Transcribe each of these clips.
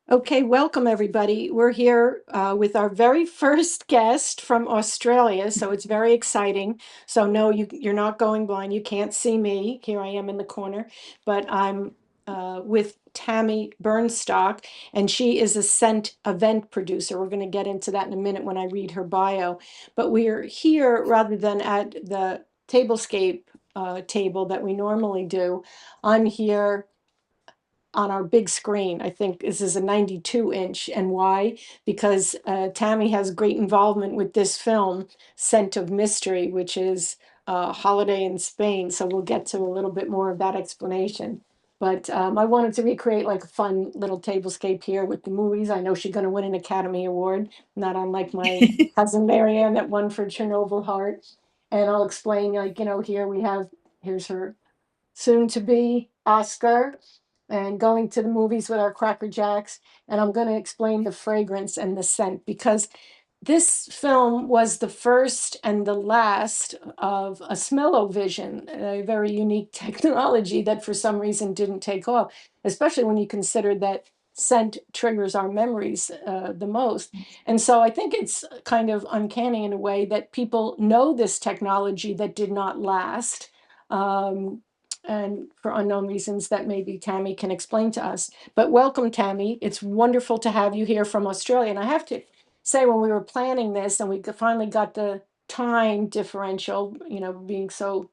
Okay, welcome everybody. We're here with our very first guest from Australia, so it's very exciting. So no, you're not going blind. You can't see me. Here I am in the corner, but I'm with Tammy Burnstock, and she is a scent event producer. We're going to get into that in a minute when I read her bio. But we're here rather than at the tablescape table that we normally do. I'm here on our big screen. I think this is a 92 inch. And why? Because Tammy has great involvement with this film, Scent of Mystery, which is Holiday in Spain. So we'll get to a little bit more of that explanation. But I wanted to recreate like a fun little tablescape here with the movies. I know she's going to win an Academy Award, not unlike my cousin Marianne that won for Chernobyl Heart. And I'll explain, like, here's her soon to be Oscar and going to the movies with our Cracker Jacks. And I'm going to explain the fragrance and the scent because this film was the first and the last of a smell-o-vision, a very unique technology that for some reason didn't take off, especially when you consider that scent triggers our memories the most. And so I think it's kind of uncanny in a way that people know this technology that did not last. Um, and for unknown reasons that maybe Tammy can explain to us. But welcome, Tammy. It's wonderful to have you here from Australia. And I have to say, when we were planning this and we finally got the time differential, being so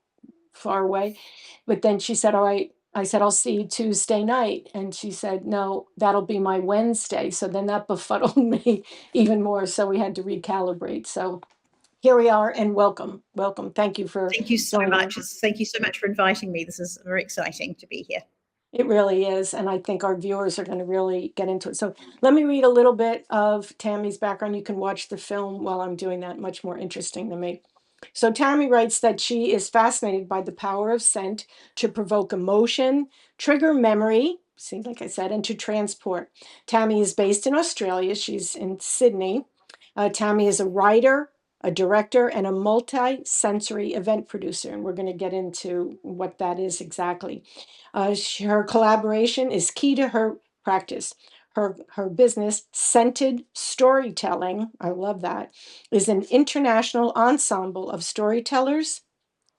far away, but then she said, all right, I said, I'll see you Tuesday night. And she said, no, that'll be my Wednesday. So then that befuddled me even more. So we had to recalibrate. So here we are, and welcome. Welcome. Thank you for Thank you so joining. much. Thank you so much for inviting me. This is very exciting to be here. It really is. And I think our viewers are going to really get into it. So let me read a little bit of Tammy's background. You can watch the film while I'm doing that. Much more interesting to me. So Tammy writes that she is fascinated by the power of scent to provoke emotion, trigger memory, seems like I said, and to transport. Tammy is based in Australia. She's in Sydney. Tammy is a writer, a director, and a multi-sensory event producer. And we're going to get into what that is exactly. Her collaboration is key to her practice. Her business, Scented Storytelling, I love that, is an international ensemble of storytellers,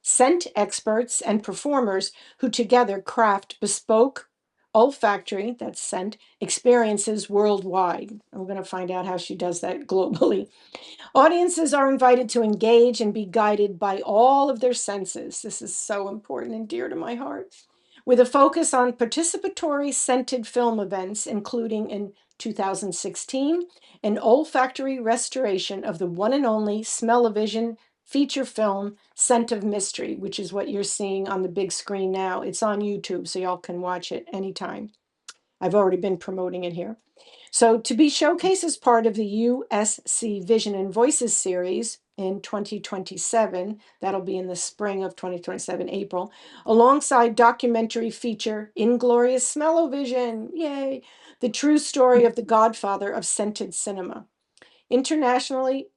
scent experts, and performers who together craft bespoke olfactory, that's scent, experiences worldwide. We're going to find out how she does that globally. Audiences are invited to engage and be guided by all of their senses. This is so important and dear to my heart. With a focus on participatory scented film events, including in 2016, an olfactory restoration of the one and only smell-o-vision feature film, Scent of Mystery, which is what you're seeing on the big screen now. It's on YouTube, so y'all can watch it anytime. I've already been promoting it here. So to be showcased as part of the USC Vision and Voices series in 2027, that'll be in the spring of 2027, April, alongside documentary feature Inglorious Smell-o-Vision, yay, the true story of the godfather of scented cinema. Internationally,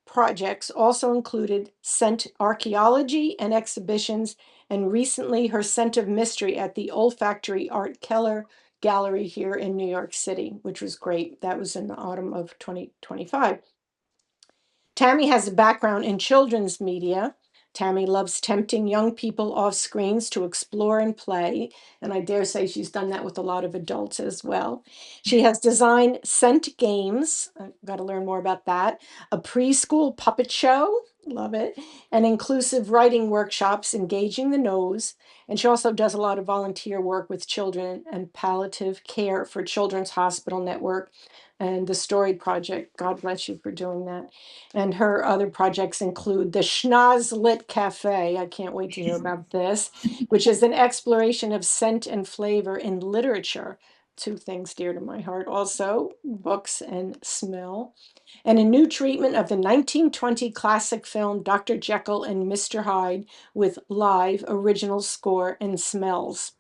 projects also included scent archeology and exhibitions, and recently her Scent of Mystery at the olfactory Art Keller Gallery here in New York City, which was great. That was in the autumn of 2025. Tammy has a background in children's media. Tammy loves tempting young people off screens to explore and play, and I dare say she's done that with a lot of adults as well. She has designed scent games, I've got to learn more about that, a preschool puppet show, love it, and inclusive writing workshops engaging the nose, and she also does a lot of volunteer work with children and palliative care for Children's Hospital Network and the Story Project. God bless you for doing that. And her other projects include the Schnoz Cafe. I can't wait to hear about this, which is an exploration of scent and flavor in literature. Two things dear to my heart also, books and smell. And a new treatment of the 1920 classic film Dr. Jekyll and Mr. Hyde with live original score and smells.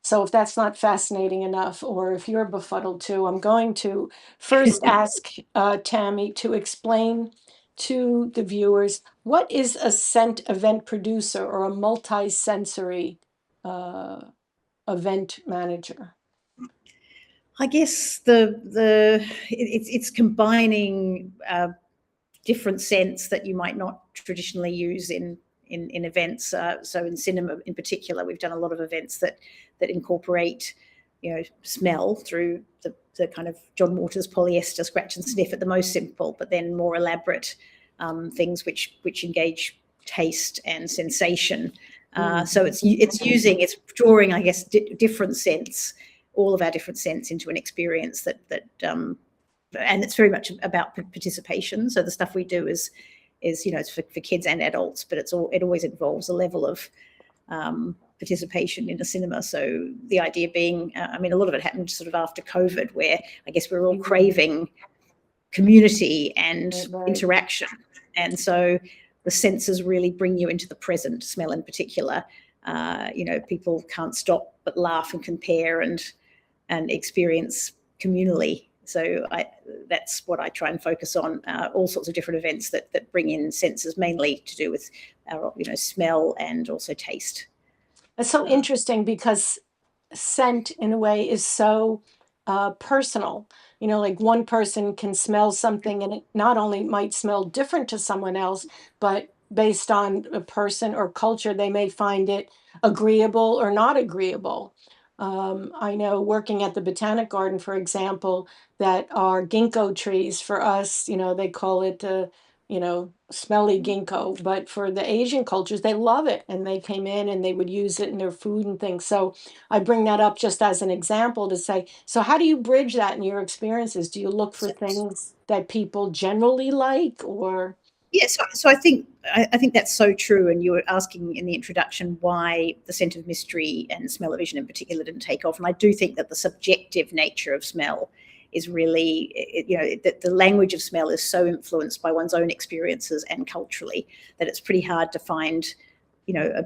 So if that's not fascinating enough, or if you're befuddled too, I'm going to first ask Tammy to explain to the viewers, what is a scent event producer or a multi-sensory uh, event manager? I guess it's combining different scents that you might not traditionally use in events. So in cinema in particular, we've done a lot of events that incorporate, smell through the kind of John Waters polyester scratch and sniff at the most simple, but then more elaborate things which engage taste and sensation. So it's drawing, I guess, different scents, all of our different scents into an experience that and it's very much about participation. So the stuff we do is it's for kids and adults, but it always involves a level of participation in a cinema. So the idea being, a lot of it happened sort of after COVID, where I guess we're all craving community and interaction, and so the senses really bring you into the present. Smell in particular, people can't stop but laugh and compare and experience communally. So that's what I try and focus on, all sorts of different events that bring in senses, mainly to do with our, smell and also taste. It's so interesting because scent, in a way, is so personal. Like one person can smell something and it not only might smell different to someone else, but based on a person or culture, they may find it agreeable or not agreeable. I know working at the Botanic Garden, for example, that our ginkgo trees for us, they call it smelly ginkgo, but for the Asian cultures, they love it. And they came in and they would use it in their food and things. So I bring that up just as an example to say, so how do you bridge that in your experiences? Do you look for things that people generally like, or? Yes, so I think that's so true. And you were asking in the introduction why the scent of mystery and smell-o-vision in particular didn't take off. And I do think that the subjective nature of smell is really, that the language of smell is so influenced by one's own experiences and culturally that it's pretty hard to find, a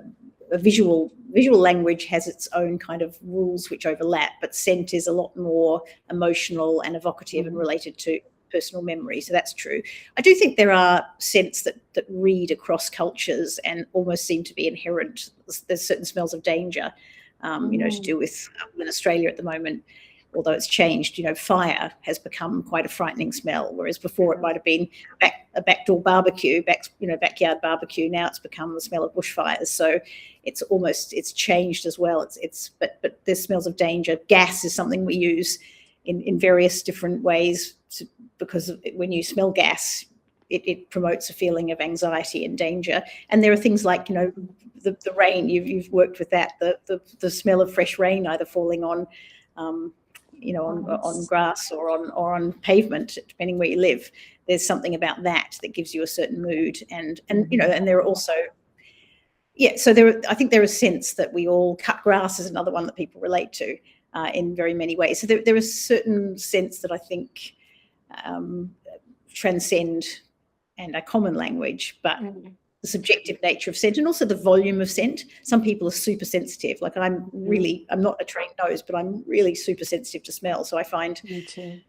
visual language has its own kind of rules which overlap, but scent is a lot more emotional and evocative and related to personal memory. So that's true. I do think there are scents that read across cultures and almost seem to be inherent. There's certain smells of danger, to do with in Australia at the moment, although it's changed. Fire has become quite a frightening smell, whereas before it might have been a backdoor barbecue, backyard barbecue. Now it's become the smell of bushfires. So it's changed as well. But there's smells of danger. Gas is something we use in various different ways, because when you smell gas, it promotes a feeling of anxiety and danger. And there are things like, the rain. You've worked with that. The smell of fresh rain either falling on, on grass or on pavement, depending where you live. There's something about that gives you a certain mood. And there are also, so I think there are scents that we all cut grass is another one that people relate to in very many ways. So there are certain scents that I think transcend and are common language, but the subjective nature of scent and also the volume of scent. Some people are super sensitive. Like I'm not a trained nose, but I'm really super sensitive to smell. So I find Me too.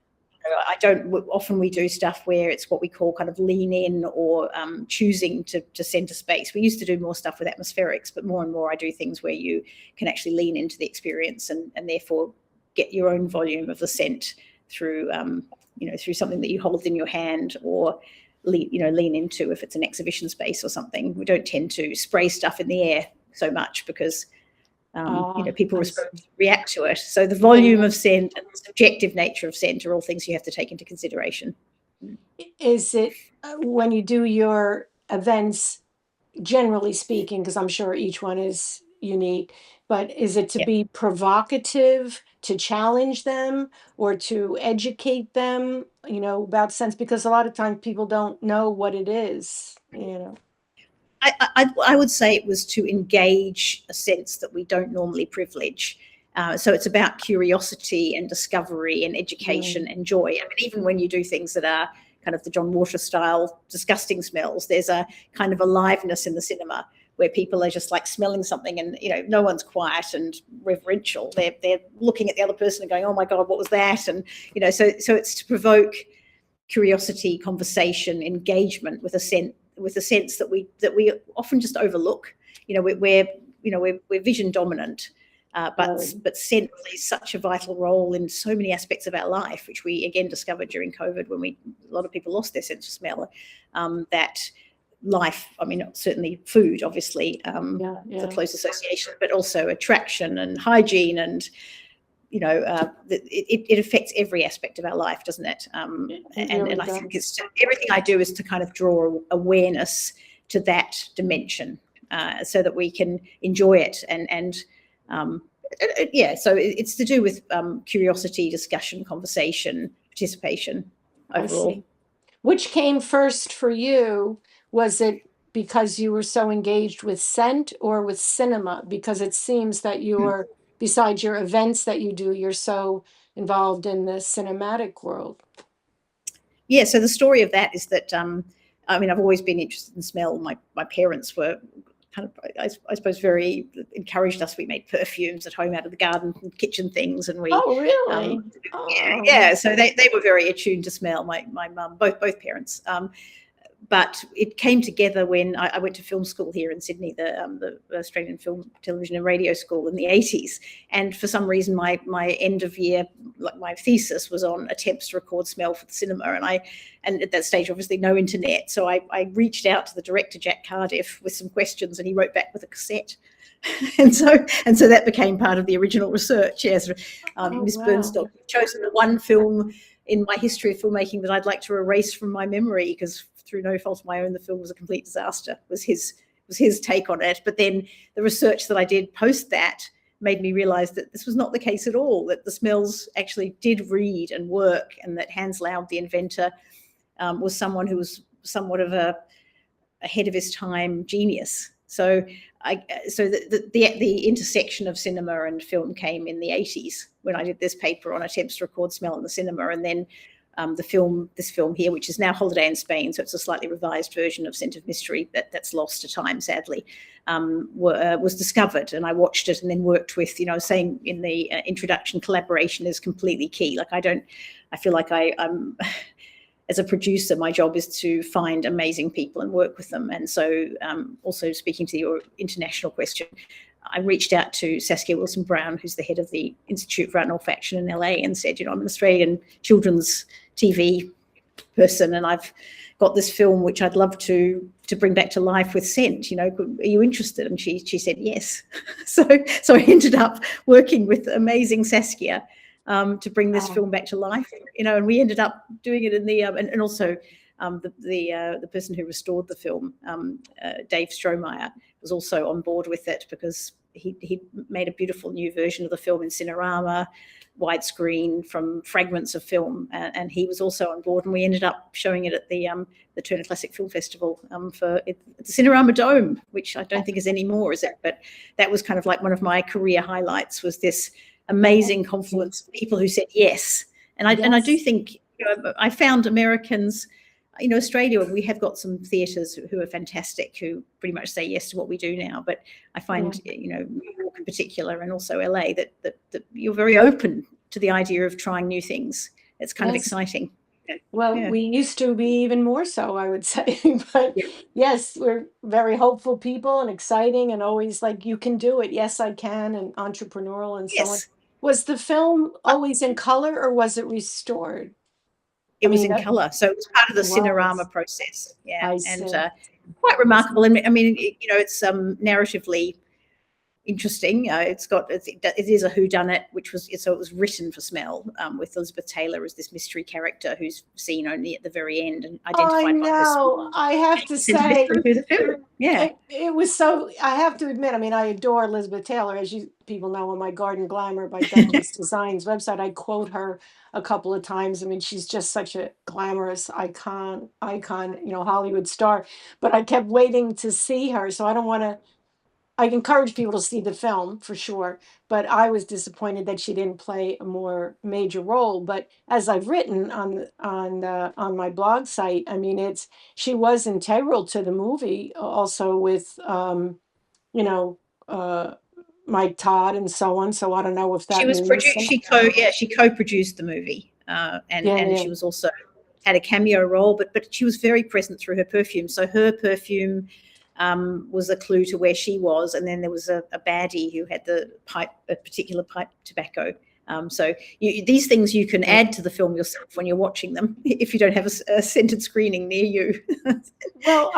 Often we do stuff where it's what we call kind of lean in or choosing to center space. We used to do more stuff with atmospherics, but more and more I do things where you can actually lean into the experience and therefore get your own volume of the scent through through something that you hold in your hand or lean into if it's an exhibition space or something. We don't tend to spray stuff in the air so much because people react to it. So the volume of scent and the subjective nature of scent are all things you have to take into consideration. Is it when you do your events, generally speaking, because I'm sure each one is unique, but is it to be provocative, to challenge them, or to educate them, about sense? Because a lot of times people don't know what it is, I would say it was to engage a sense that we don't normally privilege. So it's about curiosity and discovery and education and joy. I mean, even when you do things that are kind of the John Water style disgusting smells, there's a kind of aliveness in the cinema where people are just like smelling something and, no one's quiet and reverential. They're looking at the other person and going, oh my God, what was that? And, so it's to provoke curiosity, conversation, engagement with a sense that we often just overlook. We're vision dominant. But scent plays such a vital role in so many aspects of our life, which we again discovered during COVID when a lot of people lost their sense of smell. That life, I mean, certainly food, obviously, the close association, but also attraction and hygiene and, it affects every aspect of our life, doesn't it? And I think it's everything I do is to kind of draw awareness to that dimension so that we can enjoy it. So it's to do with curiosity, discussion, conversation, participation overall. I see. Which came first for you? Was it because you were so engaged with scent or with cinema? Because it seems that you're, besides your events that you do, you're so involved in the cinematic world. Yeah, so the story of that is that, I've always been interested in smell. My parents were kind of, I suppose, very encouraged us. We made perfumes at home out of the garden and kitchen things, and we. Oh, really? Yeah. So they were very attuned to smell. My mum, both parents. But it came together when I went to film school here in Sydney, the Australian Film, Television and Radio School in the 80s. And for some reason, my end of year, like my thesis was on attempts to record smell for the cinema. And at that stage, obviously no internet. So I reached out to the director, Jack Cardiff, with some questions, and he wrote back with a cassette. and so that became part of the original research. Yes, Miss Burnstock chosen the one film in my history of filmmaking that I'd like to erase from my memory, because through no fault of my own, the film was a complete disaster. Was his take on it. But then the research that I did post that made me realize that this was not the case at all, that the smells actually did read and work, and that Hans Laub, the inventor, was someone who was somewhat of a ahead of his time genius. So the intersection of cinema and film came in the 80s when I did this paper on attempts to record smell in the cinema, and then this film here, which is now Holiday in Spain, so it's a slightly revised version of Scent of Mystery that's lost to time, sadly, was discovered, and I watched it and then worked with, saying in the introduction, collaboration is completely key. Like I feel like I'm as a producer, my job is to find amazing people and work with them. And so also speaking to your international question, I reached out to Saskia Wilson-Brown, who's the head of the Institute for Art and Olfaction in LA, and said, I'm an Australian children's TV person, and I've got this film which I'd love to bring back to life with scent. Are you interested? And she said yes. So I ended up working with amazing Saskia to bring this film back to life. And we ended up doing it in the and also the person who restored the film, Dave Strohmeyer, was also on board with it, because he made a beautiful new version of the film in Cinerama, widescreen from fragments of film, and he was also on board, and we ended up showing it at the Turner Classic Film Festival at the Cinerama Dome, which I don't think is anymore, is it? But that was kind of like one of my career highlights, was this amazing confluence of people who said yes. And I do think, I found Americans, Australia, we have got some theatres who are fantastic, who pretty much say yes to what we do now. But I find, New York in particular, and also LA, that you're very open to the idea of trying new things. It's kind of exciting. Well, we used to be even more so, I would say. But yes, we're very hopeful people and exciting, and always like, you can do it. Yes, I can, and entrepreneurial and so on. Was the film always in color, or was it restored? It was in colour, so it was part of the Cinerama process. Yeah, and quite remarkable. And I mean, it's narratively interesting. It is a whodunit, it was written for smell, with Elizabeth Taylor as this mystery character who's seen only at the very end and identified by this. I have to say, it was so. I have to admit, I mean, I adore Elizabeth Taylor, as people know, on my Garden Glamour by Douglas Designs website. I quote her a couple of times. I mean, she's just such a glamorous icon, Hollywood star. But I kept waiting to see her, so I don't want to. I encourage people to see the film for sure, but I was disappointed that she didn't play a more major role. But as I've written on my blog site, I mean, she was integral to the movie, also with Mike Todd and so on. So I don't know if that she was she co-produced the movie, and she was also had a cameo role, but she was very present through her perfume. So her perfume was a clue to where she was. And then there was a baddie who had a particular pipe tobacco. So these things you can add to the film yourself when you're watching them, if you don't have a scented screening near you. Well,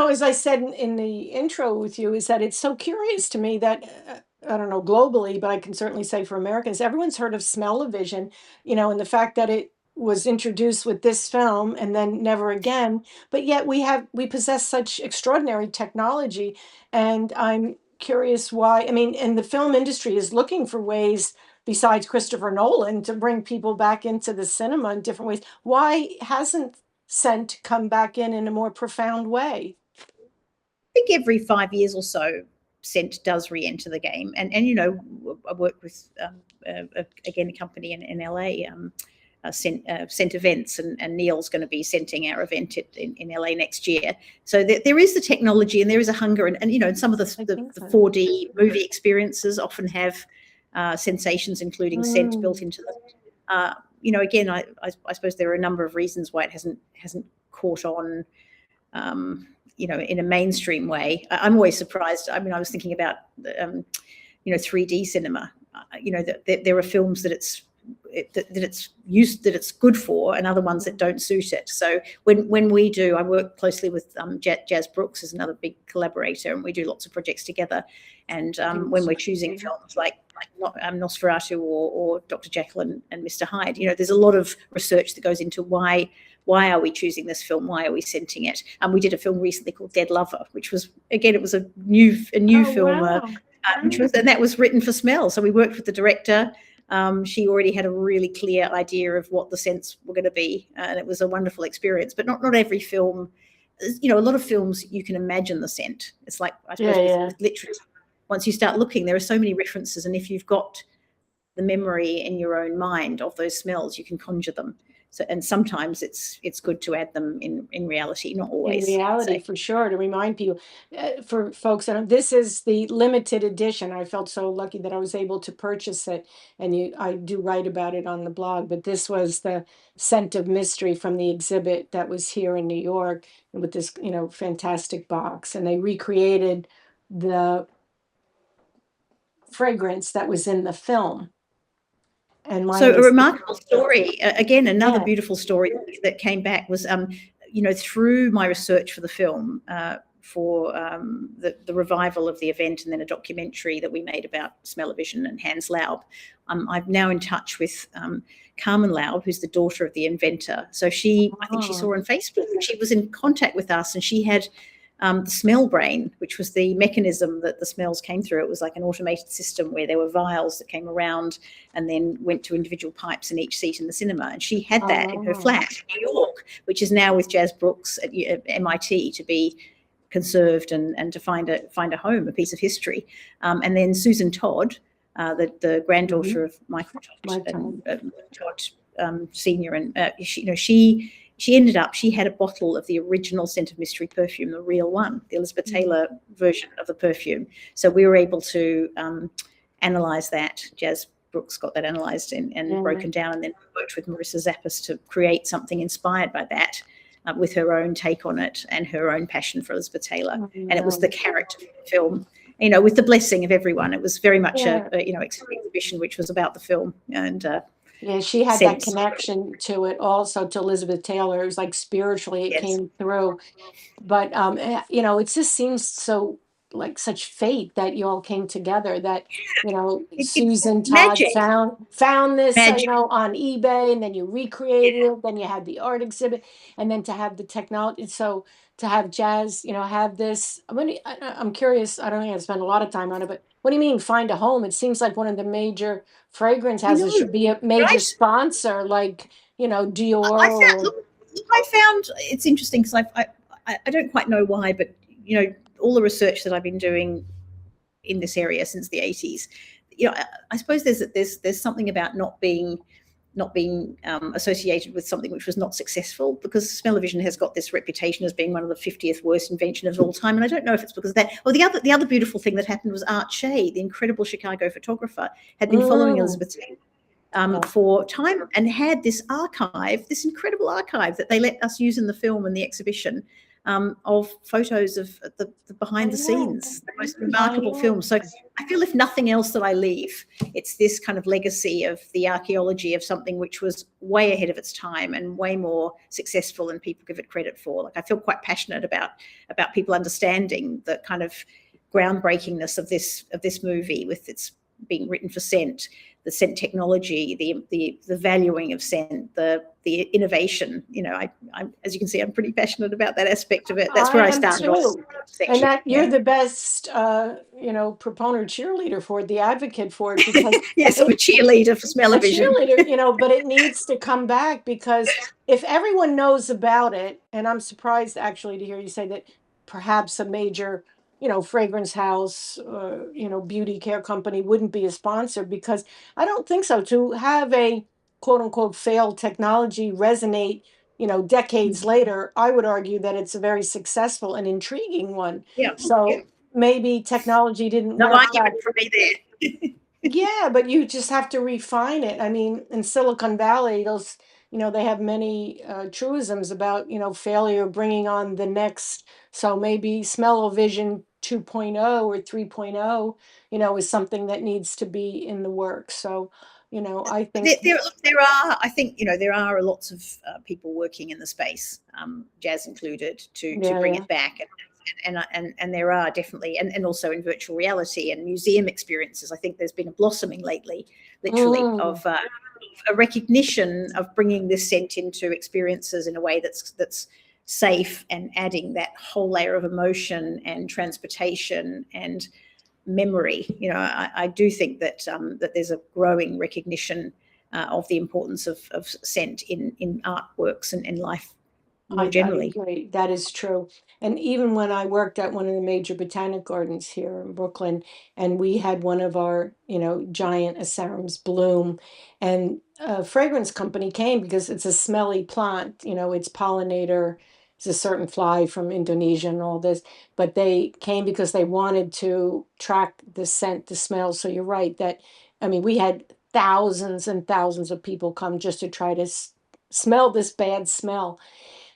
as I said in the intro with you, is that it's so curious to me that, I don't know, globally, but I can certainly say for Americans, everyone's heard of smell-o-vision, and the fact that it was introduced with this film and then never again, but yet we possess such extraordinary technology. And I'm curious why, I mean, and the film industry is looking for ways besides Christopher Nolan to bring people back into the cinema in different ways. Why hasn't scent come back in a more profound way? Think every 5 years or so, scent does re-enter the game. And I work with again a company in LA, scent events, and Neil's going to be scenting our event in LA next year. So there is the technology, and there is a hunger, and some of the 4D movie experiences often have sensations, including scent built into them. Again, I suppose there are a number of reasons why it hasn't caught on, in a mainstream way. I'm always surprised. I mean, I was thinking about, 3D cinema. That there are films that it's good for, and other ones that don't suit it. So when we do, I work closely with Jazz Brooks is another big collaborator, and we do lots of projects together. And when we're choosing films like Nosferatu or Dr. Jekyll and Mr. Hyde, there's a lot of research that goes into why are we choosing this film? Why are we scenting it? We did a film recently called Dead Lover, which was, again, it was a new film, wow. And that was written for smell. So we worked with the director. She already had a really clear idea of what the scents were going to be, and it was a wonderful experience. But not every film, a lot of films you can imagine the scent. It's like, I suppose, with literature. Once you start looking, there are so many references, and if you've got the memory in your own mind of those smells, you can conjure them. So, and sometimes it's good to add them in reality, not always. In reality, for sure, to remind people, for folks, this is the limited edition. I felt so lucky that I was able to purchase it, and I do write about it on the blog. But this was the Scent of Mystery from the exhibit that was here in New York with this, fantastic box, and they recreated the fragrance that was in the film. And so a remarkable story, again, another beautiful story that came back was, through my research for the film, for the revival of the event, and then a documentary that we made about smell-o-vision and Hans Laub. I'm now in touch with Carmen Laub, who's the daughter of the inventor. So I think she saw on Facebook, she was in contact with us, and she had the smell brain, which was the mechanism that the smells came through. It was like an automated system where there were vials that came around and then went to individual pipes in each seat in the cinema. And she had that in her flat in New York, which is now with Jazz Brooks at MIT to be conserved and to find a home, a piece of history. And then Susan Todd, the granddaughter of Michael Todd Senior, and she ended up, she had a bottle of the original Scent of Mystery perfume, the real one, the Elizabeth Taylor version of the perfume. So we were able to analyze that. Jazz Brooks got that analyzed and broken down, and then worked with Marissa Zappas to create something inspired by that, with her own take on it and her own passion for Elizabeth Taylor. And it was the character of the film, with the blessing of everyone. It was very much a exhibition which was about the film. And she had that connection to it also, to Elizabeth Taylor. It was like spiritually it came through. But it just seems so like such fate that you all came together, that Susan Todd found this on eBay, and then you recreated it, then you had the art exhibit, and then to have the technology. So to have Jazz have this, I'm curious, I don't think I spend a lot of time on it, but what do you mean find a home? It seems like one of the major fragrance houses should be a major sponsor, like Dior. I found it's interesting because I don't quite know why, but all the research that I've been doing in this area since the 80s, I suppose there's something about not being associated with something which was not successful, because smell-o-vision has got this reputation as being one of the 50th worst inventions of all time. And I don't know if it's because of that. Well, the other beautiful thing that happened was Art Shea, the incredible Chicago photographer, had been following Elizabeth for time, and had this incredible archive that they let us use in the film and the exhibition, of photos of the I behind the know. scenes, the most I remarkable know. films. So I feel if nothing else that I leave, it's this kind of legacy of the archaeology of something which was way ahead of its time and way more successful than people give it credit for. Like I feel quite passionate about people understanding the kind of groundbreakingness of this movie, with its being written for scent, the scent technology, the valuing of scent, the innovation. As you can see, I'm pretty passionate about that aspect of it. That's I where I am started off too. And section. that you're Yeah. the best, proponent cheerleader for it, the advocate for it, because Yes, I'm a it, cheerleader for a smell-o-vision. cheerleader, but it needs to come back because if everyone knows about it, and I'm surprised actually to hear you say that perhaps a major, fragrance house, beauty care company wouldn't be a sponsor because I don't think so. To have a quote unquote failed technology resonate, decades later, I would argue that it's a very successful and intriguing one. Yeah, yeah. So maybe technology didn't No work back. argument from me there. Yeah, but you just have to refine it. I mean, in Silicon Valley, they have many truisms about, failure bringing on the next. So maybe smell-o-vision 2.0 or 3.0, is something that needs to be in the works. So, I think, There are, I think, there are lots of people working in the space, Jazz included, to yeah, bring yeah. it back, and there are definitely, and also in virtual reality and museum experiences. I think there's been a blossoming lately, literally, Mm, of a recognition of bringing this scent into experiences in a way that's safe and adding that whole layer of emotion and transportation and memory. I do think that there's a growing recognition of the importance of scent in artworks and life more I generally. agree. That is true. And even when I worked at one of the major botanic gardens here in Brooklyn, and we had one of our, giant asarums bloom, and a fragrance company came because it's a smelly plant, its pollinator is a certain fly from Indonesia and all this, but they came because they wanted to track the scent, the smell. So you're right that, I mean, we had thousands and thousands of people come just to try to smell this bad smell.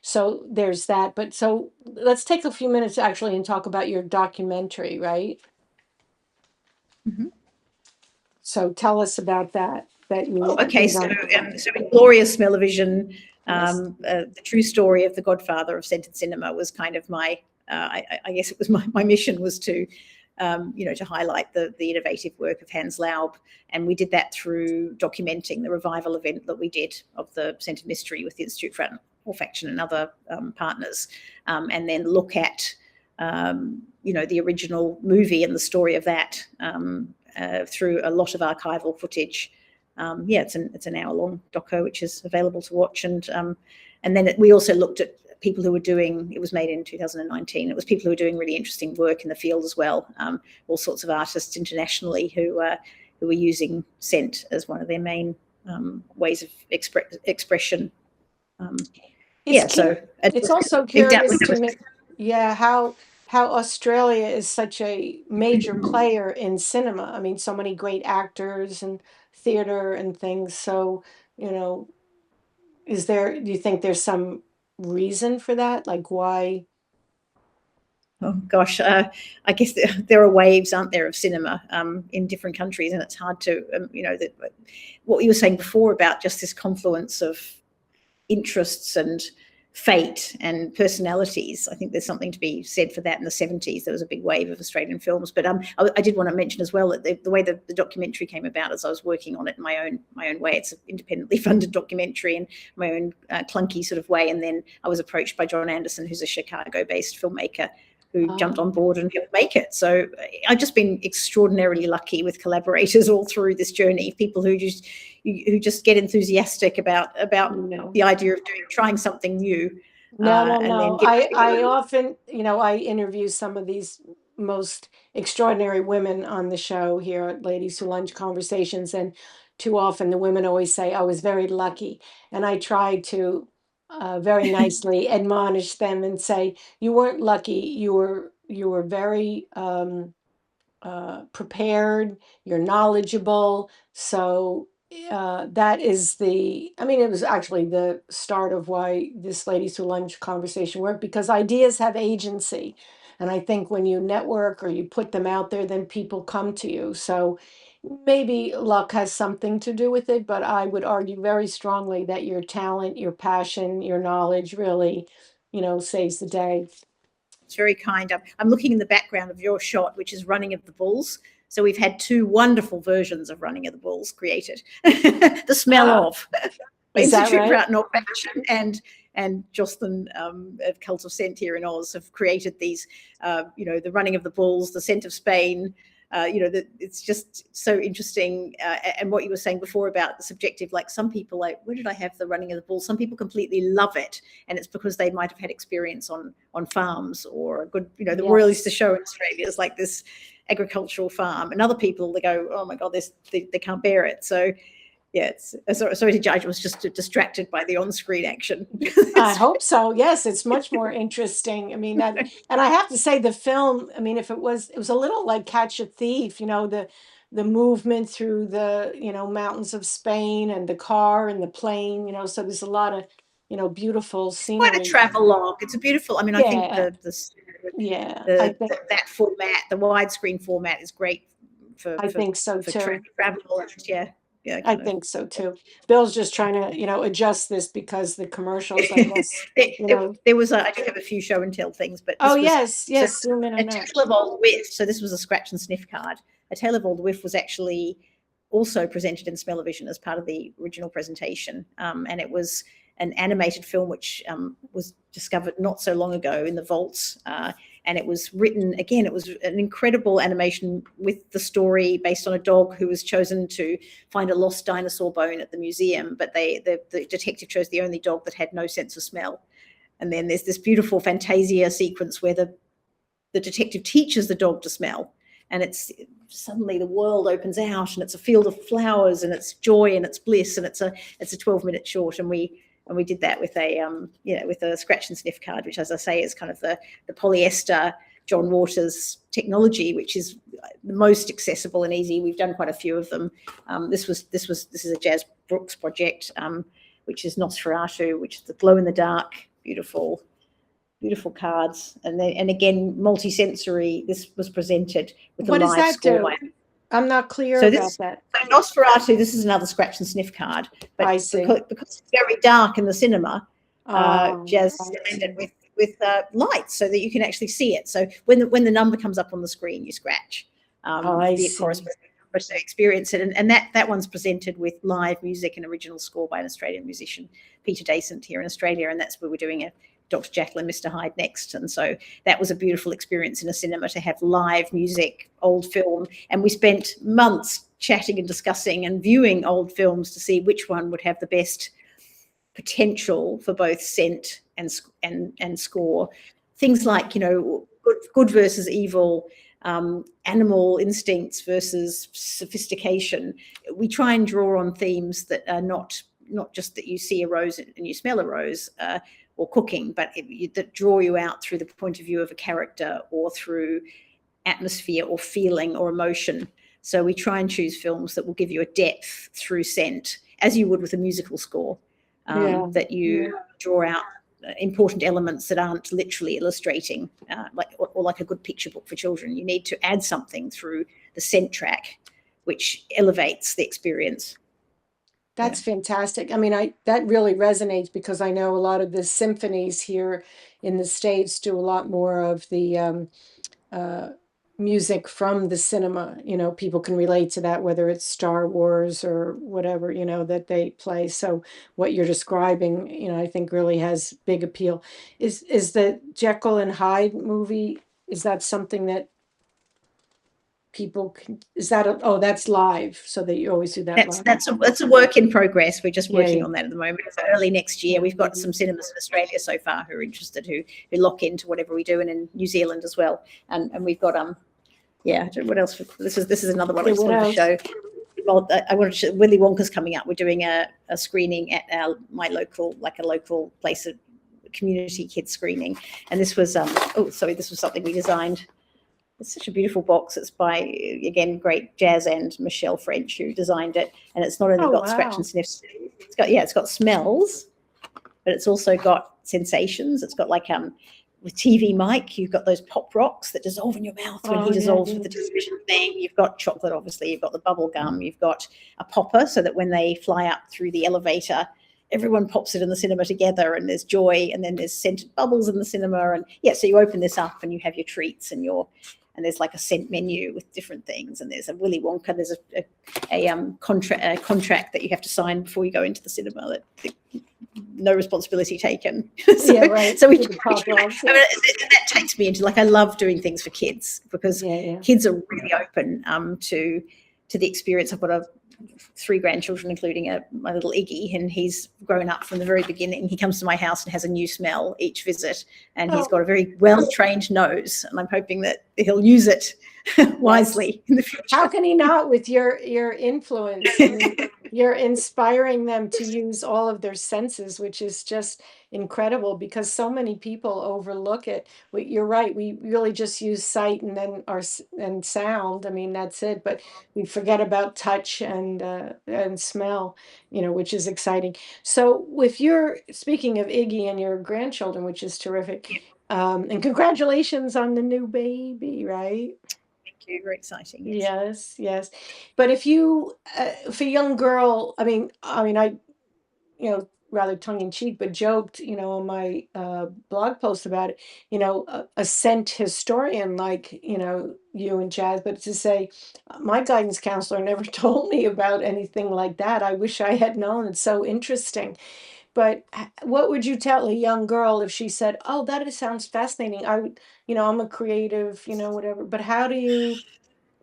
So there's that. But so let's take a few minutes actually and talk about your documentary, right? Mhm. So tell us about that Oh, you okay. you've So, done. Glorious Smell-o-Vision, Yes. the true story of the godfather of scented cinema was kind of my, I guess it was my mission was to, to highlight the innovative work of Hans Laub. And we did that through documenting the revival event that we did of the Scented Mystery with the Institute for Olfaction and other partners, and then look at, the original movie and the story of that through a lot of archival footage. It's an hour long doco which is available to watch, and then we also looked at people who were doing. It was made in 2019. It was people who were doing really interesting work in the field as well. All sorts of artists internationally who were using scent as one of their main ways of expression. Um, It's yeah, cu- so I it's also think that curious to was. me, yeah, how Australia is such a major player in cinema. I mean, so many great actors and theater and things. So, you know, do you think there's some reason for that? Like why? Oh gosh, I guess there are waves, aren't there, of cinema in different countries, and it's hard to, what you were saying before about just this confluence of interests and fate and personalities. I think there's something to be said for that. In the 70s, there was a big wave of Australian films. But I did want to mention as well that the way the documentary came about, as I was working on it in my own way. It's an independently funded documentary in my own clunky sort of way. And then I was approached by John Anderson, who's a Chicago-based filmmaker, who jumped on board and helped make it. So I've just been extraordinarily lucky with collaborators all through this journey. People who just get enthusiastic about No. the idea of trying something new, No, no, and then no. giving I people. often, I interview some of these most extraordinary women on the show here at Ladies Who Lunch Conversations, and too often the women always say, "I was very lucky," and I try to very nicely admonish them and say, "You weren't lucky. You were very prepared. You're knowledgeable. So." that is I mean, it was actually the start of why this Ladies Who Lunch conversation worked, because ideas have agency. And I think when you network or you put them out there, then people come to you. So maybe luck has something to do with it, but I would argue very strongly that your talent, your passion, your knowledge really, saves the day. It's very kind. I'm looking in the background of your shot, which is Running of the Bulls. So we've had two wonderful versions of Running of the Bulls created. The Smell Ah, of is that Institute for right? Art and Olfaction and Jocelyn of Cult of Scent here in Oz have created these, the Running of the Bulls, the Scent of Spain. It's just so interesting. And what you were saying before about the subjective, like some people, like, where did I have the Running of the Bulls? Some people completely love it, and it's because they might have had experience on farms or a good, the Royal Easter Yes. Show in Australia is like this agricultural farm, and other people, they go, oh my God, they can't bear it. So yeah, it's sorry to judge. I was just distracted by the on-screen action. I hope so. Yes, it's much more interesting. I mean that, and I have to say the film, I mean, if it was a little like Catch a Thief, the movement through the, mountains of Spain and the car and the plane, so there's a lot of, beautiful Quite a scenery. travel log. It's a beautiful. I mean, I think Yeah, the I think that format, the widescreen format, is great for I think so too. travel. Yeah, yeah, I kind of. think so too. Bill's just trying to, adjust this because the commercials, I guess, There was I do have a few show and tell things, but oh this was yes, so yes, zoom in a on that. tale of old whiff. So this was a scratch and sniff card. A tale of old whiff was actually also presented in Smell-O-Vision as part of the original presentation, and it was an animated film which was discovered not so long ago in the vaults. And it was written, again, it was an incredible animation with the story based on a dog who was chosen to find a lost dinosaur bone at the museum, but the detective chose the only dog that had no sense of smell. And then there's this beautiful Fantasia sequence where the detective teaches the dog to smell, and it's suddenly the world opens out, and it's a field of flowers, and it's joy, and it's bliss, and it's a 12-minute short, and we did that with a scratch and sniff card, which, as I say, is kind of the polyester John Waters technology, which is the most accessible and easy. We've done quite a few of them. This is a Jazz Brooks project, which is Nosferatu, which is the glow in the dark, beautiful cards, and again multi-sensory. This was presented with a What does live that score do? by. I'm not clear So about this that. Nosferatu, this is another scratch and sniff card, but I see. because it's very dark in the cinema, Jazz I ended see. with lights so that you can actually see it. So when the number comes up on the screen, you scratch I the see. corresponding number to experience it. And that one's presented with live music and original score by an Australian musician, Peter Dacent, here in Australia, and that's where we're doing a Dr. Jekyll and Mr. Hyde next. And so that was a beautiful experience in a cinema to have live music, old film. And we spent months chatting and discussing and viewing old films to see which one would have the best potential for both scent and score. Things like, good versus evil, animal instincts versus sophistication. We try and draw on themes that are not just that you see a rose and you smell a rose, or cooking, but that draw you out through the point of view of a character or through atmosphere or feeling or emotion. So we try and choose films that will give you a depth through scent, as you would with a musical score, that you draw out important elements that aren't literally illustrating, or like a good picture book for children. You need to add something through the scent track, which elevates the experience. That's fantastic. I mean, that really resonates because I know a lot of the symphonies here in the States do a lot more of the uh, music from the cinema. People can relate to that, whether it's Star Wars or whatever, that they play. So what you're describing, I think really has big appeal. Is the Jekyll and Hyde movie, is that something that people can, is that, that's live, so that you always do that live? That's a work in progress. We're just working Yeah. on that at the moment. So early next year, we've got some cinemas in Australia so far who are interested, who lock into whatever we do, and in New Zealand as well. And we've got what else? This is another one I just wanted to show. Well, I wanted to show Willy Wonka's coming up. We're doing a screening at my local place, a community kids screening. And this was this was something we designed It's such a beautiful box. It's by, again, great jazz and Michelle French who designed it. And it's not only got scratch and sniffs, it's got smells, but it's also got sensations. It's got like with TV Mike, you've got those pop rocks that dissolve in your mouth when he dissolves with the television thing. You've got chocolate, obviously. You've got the bubble gum. You've got a popper so that when they fly up through the elevator, everyone pops it in the cinema together and there's joy, and then there's scented bubbles in the cinema. And so you open this up and you have your treats and there's like a scent menu with different things, and there's a Willy Wonka. There's a contract that you have to sign before you go into the cinema. That no responsibility taken. So we that takes me into, like, I love doing things for kids because kids are really open to the experience. I've got 3 grandchildren, including my little Iggy, and he's grown up from the very beginning. He comes to my house and has a new smell each visit, and he's got a very well-trained nose, and I'm hoping that he'll use it wisely in the future. How can he not, with your influence? I mean, you're inspiring them to use all of their senses, which is just incredible, because so many people overlook it. You're right. We really just use sight and then and sound. I mean, that's it. But we forget about touch and smell, which is exciting. So speaking of Iggy and your grandchildren, which is terrific, and congratulations on the new baby, right? Very exciting. Yes. But if you, if a young girl, I mean, I, rather tongue in cheek, but joked, on my blog post about it, a scent historian like, you and Jazz, but to say, my guidance counselor never told me about anything like that. I wish I had known. It's so interesting. But what would you tell a young girl if she said, "Oh, sounds fascinating. I would, I'm a creative, whatever." But how do you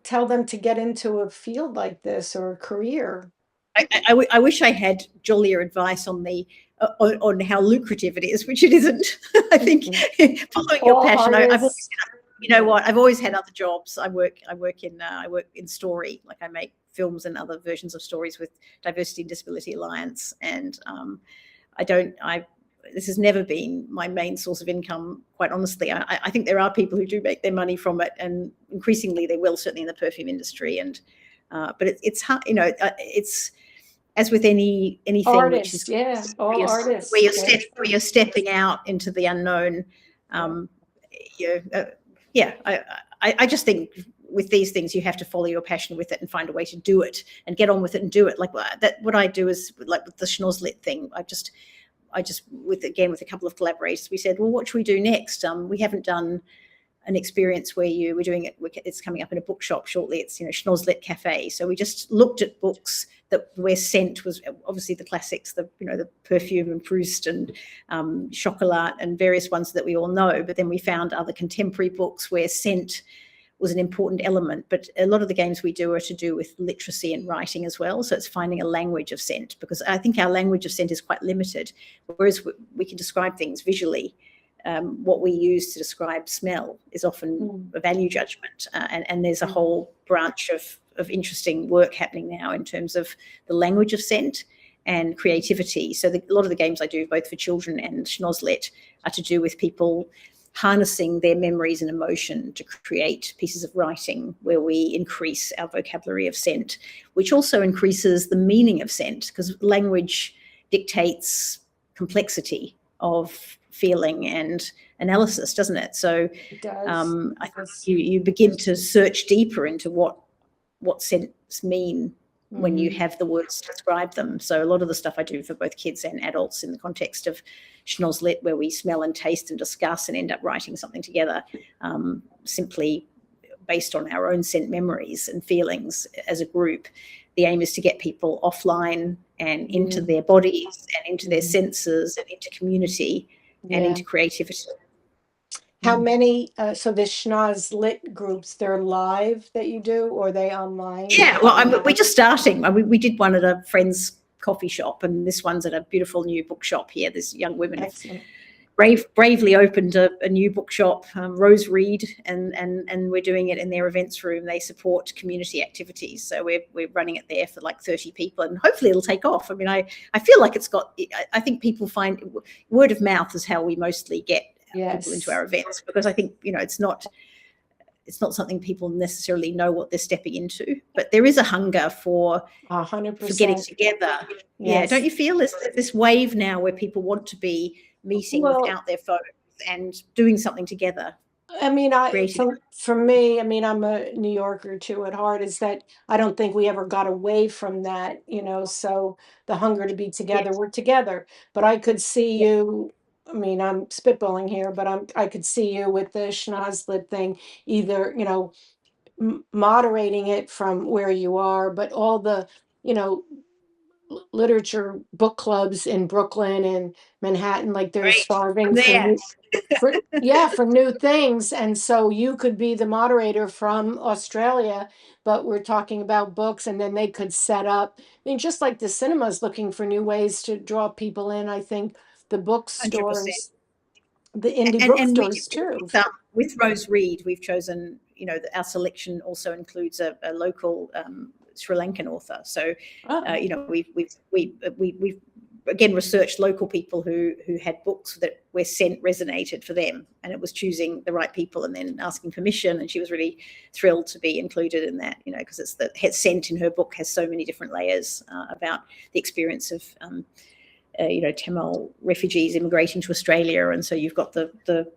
tell them to get into a field like this or a career? I wish I had jollier advice on on how lucrative it is, which it isn't. I think following your passion. I've always had other jobs. I work in story. Like, I make films and other versions of stories with Diversity and Disability Alliance, and this has never been my main source of income, quite honestly. I think there are people who do make their money from it, and increasingly they will, certainly in the perfume industry. And but it's hard, it's as with anything, artists, which is artists, where you're stepping out into the unknown. I just think with these things, you have to follow your passion with it and find a way to do it and get on with it and do it. Like that, what I do is, like with the schnoz-lit thing, I just with a couple of collaborators, we said, well, what should we do next? We haven't done an experience where we're doing it. It's coming up in a bookshop shortly. It's, schnoz-lit cafe. So we just looked at books where scent was obviously the classics, the perfume and Proust and Chocolat and various ones that we all know. But then we found other contemporary books where scent was an important element. But a lot of the games we do are to do with literacy and writing as well. So it's finding a language of scent, because I think our language of scent is quite limited, whereas we can describe things visually. What we use to describe smell is often a value judgment, and there's a whole branch of interesting work happening now in terms of the language of scent and creativity. So a lot of the games I do, both for children and schnoz-lit, are to do with people harnessing their memories and emotion to create pieces of writing where we increase our vocabulary of scent, which also increases the meaning of scent, because language dictates complexity of feeling and analysis, doesn't it? So it does. I think you begin to search deeper into what scents mean when you have the words to describe them. So a lot of the stuff I do for both kids and adults in the context of schnoz-lit, where we smell and taste and discuss and end up writing something together, simply based on our own scent memories and feelings as a group. The aim is to get people offline and into their bodies and into their senses and into community and into creativity. How many, so the schnoz-lit groups, they're live that you do, or are they online? Yeah, well, we're just starting. We did one at a friend's coffee shop, and this one's at a beautiful new bookshop here. There's young women have bravely opened a new bookshop, Rose Reed, and we're doing it in their events room. They support community activities, so we're running it there for like 30 people, and hopefully it'll take off. I mean, I feel like I think people find word of mouth is how we mostly get people into our events, because I think it's not it's not something people necessarily know what they're stepping into, but there is a hunger for getting 100%. together. Yeah, don't Yes. you feel this wave now where people want to be meeting Well, without their phones and doing something together, I mean, creating? for me, I mean, I'm a New Yorker too at heart, is that I don't think we ever got away from that, so the hunger to be together, Yes, we're together. But I could see yeah, you, I mean, I'm spitballing here, but I could see you with the schnozzlet thing, either, moderating it from where you are, but all the, you know, literature book clubs in Brooklyn and Manhattan, like they're great. I'm starving there. for new things. And so you could be the moderator from Australia, but we're talking about books, and then they could set up. I mean, just like the cinema's looking for new ways to draw people in, I think the 100%. bookstores, the indie And we bookstores too. with Rose Reed, we've chosen, our selection also includes a local Sri Lankan author. So, Oh, we've again researched local people who had books that where scent resonated for them, and it was choosing the right people and then asking permission. And she was really thrilled to be included in that, because it's the scent in her book has so many different layers about the experience of Tamil refugees immigrating to Australia, and so you've got the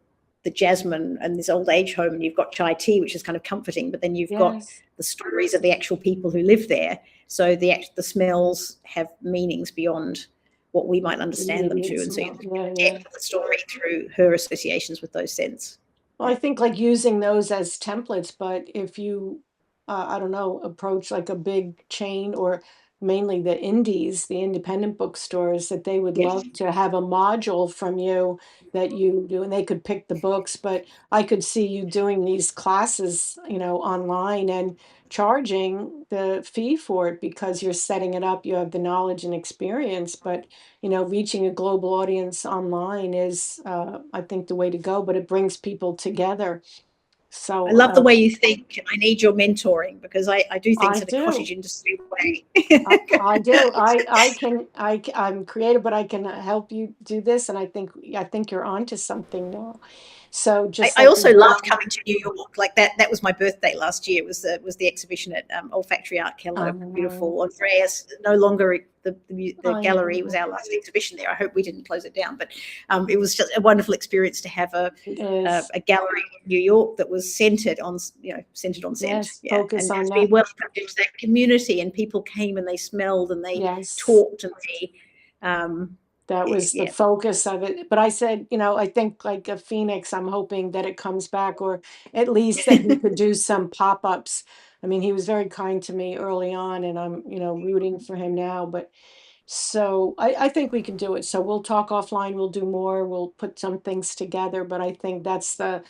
jasmine and this old age home, and you've got chai tea, which is kind of comforting, but then you've got yes. the stories of the actual people who live there. So the smells have meanings beyond what we might understand them to, Immediate and so you smell. Yeah, get yeah. the story through her associations with those scents. Well, I Yeah. think like using those as templates, but if you, I don't know, approach like a big chain or mainly the indies, the independent bookstores, that they would Yes. love to have a module from you that you do, and they could pick the books. But I could see you doing these classes, online and charging the fee for it because you're setting it up, you have the knowledge and experience. But reaching a global audience online is, I think, the way to go, but it brings people together. I So love the way you think. I need your mentoring because I do things I in a do. cottage industry way. I do. I'm creative, but I can help you do this, and I think you're onto something now. So I, just I like also with loved coming to New York. Like that was my birthday last year. Was the exhibition at Olfactory Art Keller, um, beautiful. Andreas no longer the I gallery was know our last exhibition there. I hope we didn't close it down, but it was just a wonderful experience to have it a, is. a gallery in New York that was centered on scent. Yes, Yeah, focus and on to be that. welcomed into that community, and people came and they smelled and they Yes. talked and they um, That was the yeah. focus of it. But I said, I think like a phoenix, I'm hoping that it comes back, or at least that he could do some pop-ups. I mean, he was very kind to me early on, and I'm, rooting for him now. But so I think we can do it. So we'll talk offline, we'll do more, we'll put some things together. But I think that's the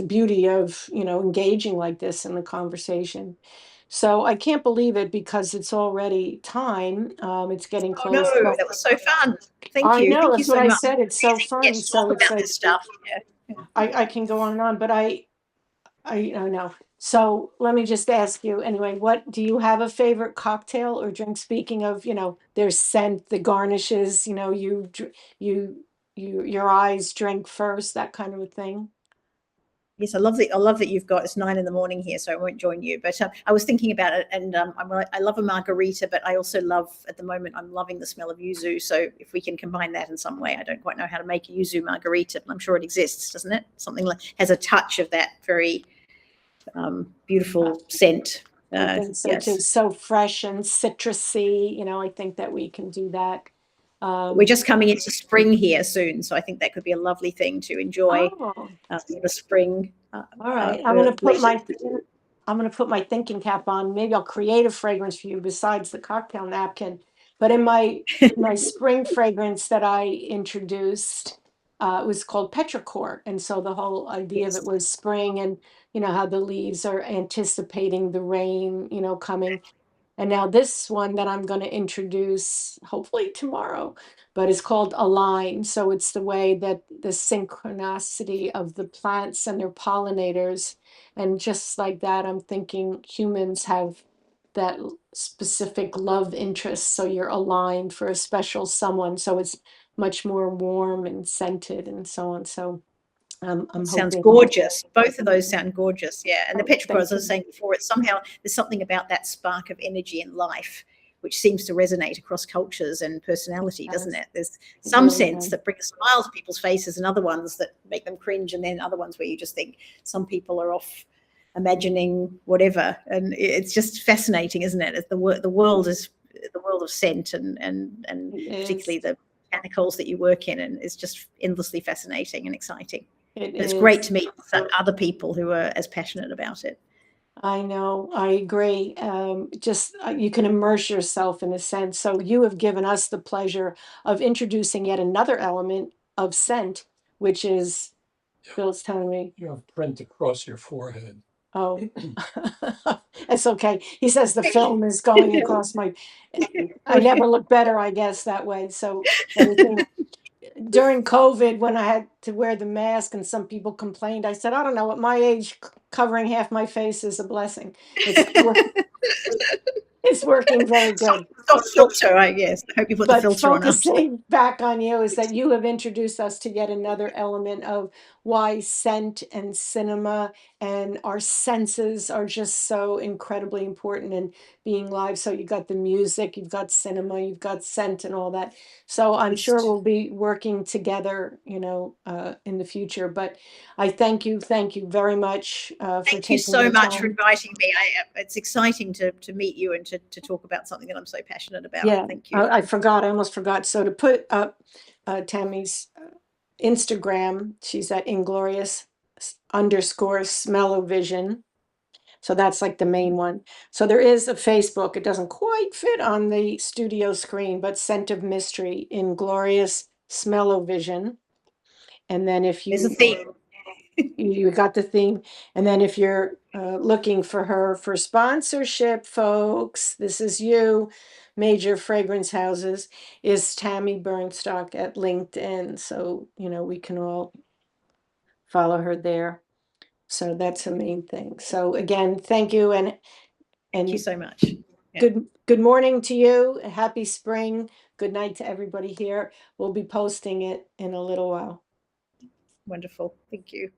beauty of, engaging like this in the conversation. So I can't believe it because it's already time. It's getting Oh no, close. Well, that was so fun. Thank I you. know, Thank you that's what so I much. said. It's so Amazing to get fun. to talk So it's about like this stuff. Yeah. I can go on and on, but I know. So let me just ask you anyway, what do you have a favorite cocktail or drink? Speaking of, there's scent, the garnishes, you your eyes drink first, that kind of a thing. Yes, I love that you've got it's 9 in the morning here, so I won't join you. But I was thinking about it, and I love a margarita, but I also love at the moment I'm loving the smell of yuzu. So if we can combine that in some way, I don't quite know how to make a yuzu margarita, but I'm sure it exists, doesn't it? Something like has a touch of that very Uh, beautiful scent. I think so too. Yes, So fresh and citrusy, I think that we can do that. we're Um, just coming into spring here soon, so I think that could be a lovely thing to enjoy oh, in the spring. all right. Later. I'm gonna put my thinking cap on. Maybe I'll create a fragrance for you besides the cocktail napkin. But in my spring fragrance that I introduced, it was called petrichor, and so the whole idea of it Yes. was spring, and how the leaves are anticipating the rain, coming. And now this one that I'm going to introduce, hopefully tomorrow, but it's called Align. So it's the way that the synchronicity of the plants and their pollinators. And just like that, I'm thinking humans have that specific love interest. So you're aligned for a special someone. So it's much more warm and scented and so on. So I'm Sounds hoping. gorgeous. Both of those sound gorgeous. Yeah. And the petrichor, as Thank I was you. saying before, it's somehow there's something about that spark of energy and life which seems to resonate across cultures and personality, doesn't it? There's some Really scents does. that bring a smile to people's faces and other ones that make them cringe, and then other ones where you just think some people are off imagining whatever. And it's just fascinating, isn't it? The world is the world of scent and particularly the botanicals that you work in, and it's just endlessly fascinating and exciting. It's great to meet other people who are as passionate about it. I know, I agree. Just you can immerse yourself in a sense. So you have given us the pleasure of introducing yet another element of scent, which is, Bill's telling me, You have print across your forehead. oh, it's okay. He says the film is going across my, I never look better, I guess, that way. So anything during COVID, when I had to wear the mask and some people complained, I said, I don't know, at my age, covering half my face is a blessing. It's it's working very good. Filter, I guess. I hope you put the But filter on after. focusing back on you is that you have introduced us to yet another element of why scent and cinema and our senses are just so incredibly important in being live. So you got the music, you've got cinema, you've got scent and all that. So I'm sure we'll be working together, in the future. But I thank you very much for Thank you taking so the much for time. inviting me. It's exciting to meet you and to talk about something that I'm so passionate about. Yeah, Thank you. I forgot. I almost forgot. So to put up Tammy's Instagram, she's at inglorious underscore smell-o-vision. So that's like the main one. So there is a Facebook. It doesn't quite fit on the studio screen, but Scent of Mystery, Inglorious Smell-o-vision. And then if There's a you theme. you got the theme. And then if you're looking for her for sponsorship, folks, this is you. Major fragrance houses is Tammy Burnstock at LinkedIn. So, we can all follow her there. So that's the main thing. So again, thank you Thank you and so much. Yeah. good morning to you. Happy spring. Good night to everybody here. We'll be posting it in a little while. Wonderful. Thank you.